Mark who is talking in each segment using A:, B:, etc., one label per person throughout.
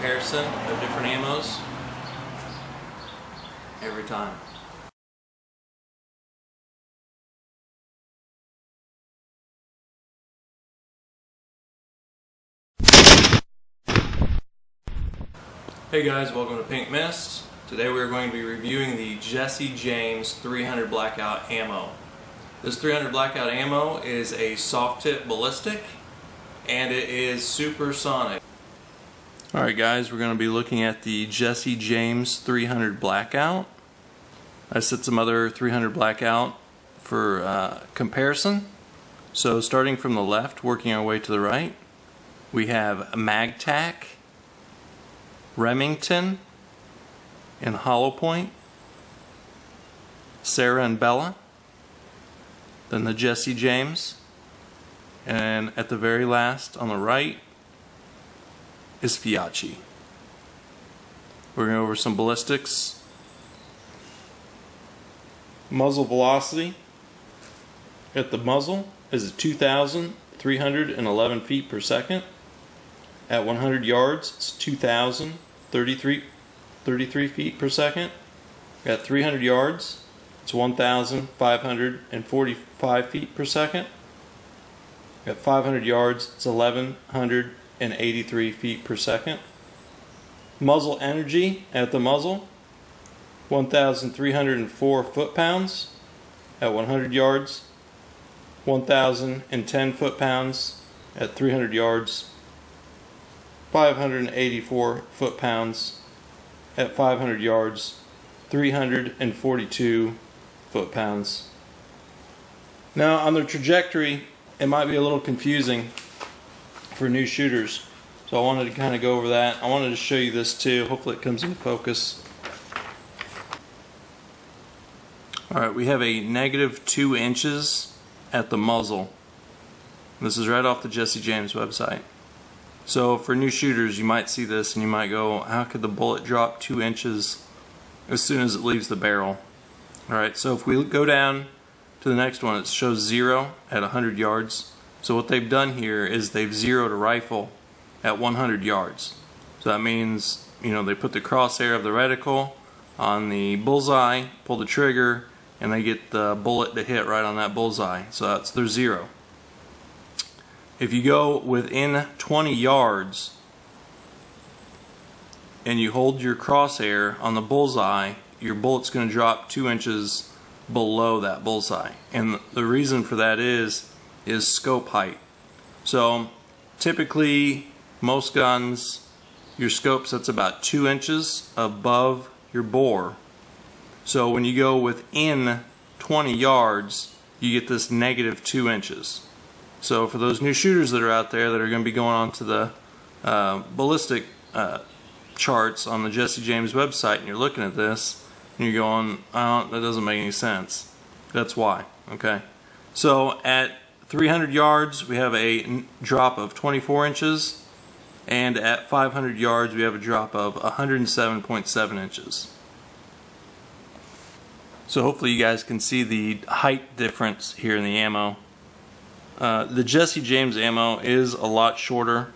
A: comparison of different ammos every time. Hey guys, welcome to Pink Mist. Today we're going to be reviewing the Jesse James 300 Blackout ammo. This 300 Blackout ammo is a soft tip ballistic and it is supersonic. Alright guys, we're going to be looking at the Jesse James 300 Blackout. I set some other 300 Blackout for comparison. So starting from the left, working our way to the right, we have Magtech, Remington, and Hollow Point, Sarah and Bella, then the Jesse James, and at the very last on the right is Fiocchi. We're going to go over some ballistics. Muzzle velocity at the muzzle is 2,311 feet per second. At 100 yards, it's 2,033 feet per second. At 300 yards, it's 1,545 feet per second. At 500 yards, it's 1,183 feet per second. Muzzle energy at the muzzle, 1,304 foot-pounds. At 100 yards, 1,010 foot-pounds. At 300 yards, 584 foot-pounds. At 500 yards, 342 foot-pounds. Now on the trajectory, it might be a little confusing for new shooters, so I wanted to kind of go over that. I wanted to show you this too. Hopefully it comes into focus. Alright, we have a -2 inches at the muzzle. This is right off the Jesse James website. So for new shooters, you might see this and you might go, how could the bullet drop 2 inches as soon as it leaves the barrel? Alright, so if we go down to the next one, it shows 0 at 100 yards. So what they've done here is they've zeroed a rifle at 100 yards. So that means, you know, they put the crosshair of the reticle on the bullseye, pull the trigger, and they get the bullet to hit right on that bullseye. So that's their 0. If you go within 20 yards and you hold your crosshair on the bullseye, your bullet's going to drop 2 inches below that bullseye. And the reason for that is scope height. So typically most guns, your scope sets about 2 inches above your bore. So when you go within 20 yards, you get this -2 inches. So for those new shooters that are out there that are going to be going on to the ballistic charts on the Jesse James website, and you're looking at this and you're going, that doesn't make any sense. That's why. Okay. So at 300 yards we have a drop of 24 inches, and at 500 yards we have a drop of 107.7 inches. So hopefully you guys can see the height difference here in the ammo. The Jesse James ammo is a lot shorter.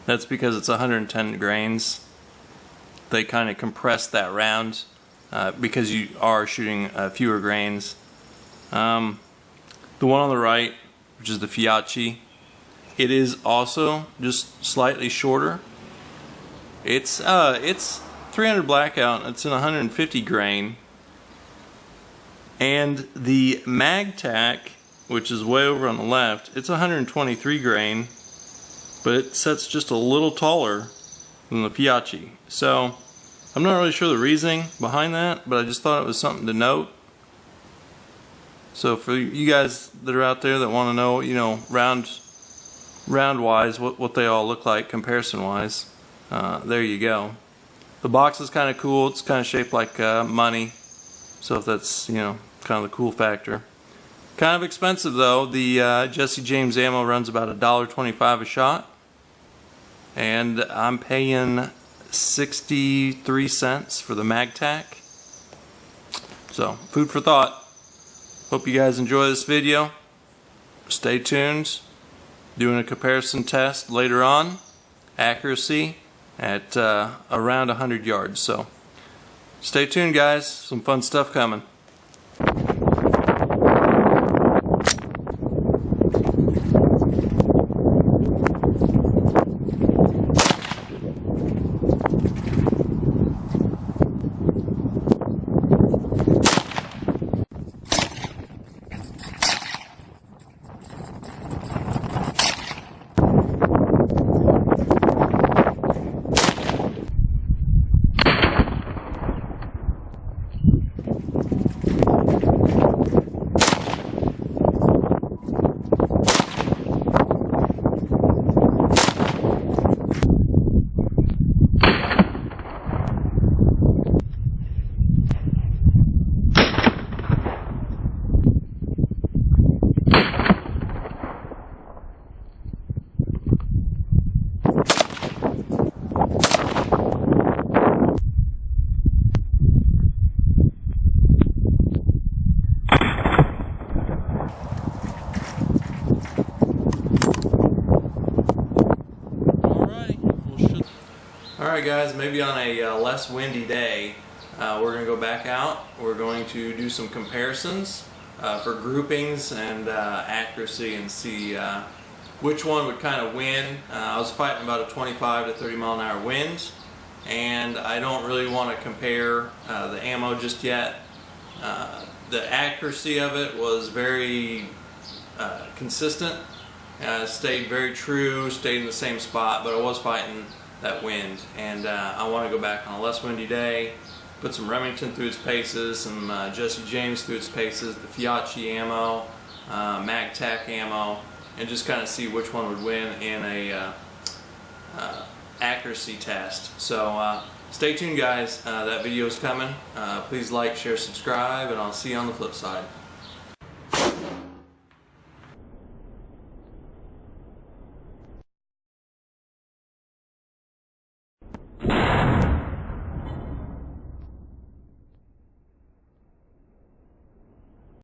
A: That's because it's 110 grains. They kind of compress that round because you are shooting fewer grains. The one on the right, which is the Fiocchi, it is also just slightly shorter. It's 300 Blackout. It's in 150 grain. And the Magtech, which is way over on the left, it's 123 grain, but it sets just a little taller than the Fiocchi. So I'm not really sure the reasoning behind that, but I just thought it was something to note. So for you guys that are out there that want to know, you know, round wise what they all look like comparison wise, there you go. The box is kind of cool. It's kind of shaped like money, so if that's, you know, kind of the cool factor. Kind of expensive though. The Jesse James ammo runs about $1.25 a shot, and I'm paying 63 cents for the Magtech. So food for thought. Hope you guys enjoy this video. Stay tuned. Doing a comparison test later on. Accuracy at around 100 yards. So stay tuned, guys. Some fun stuff coming. Alright guys, maybe on a less windy day, we're going to go back out. We're going to do some comparisons for groupings and accuracy and see which one would kind of win. I was fighting about a 25 to 30 mile an hour wind, and I don't really want to compare the ammo just yet. The accuracy of it was very consistent. Stayed very true, stayed in the same spot, but I was fighting that wind, and I want to go back on a less windy day, put some Remington through its paces, some Jesse James through its paces, the Fiocchi ammo, Magtech ammo, and just kind of see which one would win in a accuracy test. So stay tuned, guys. That video is coming. Please like, share, subscribe, and I'll see you on the flip side.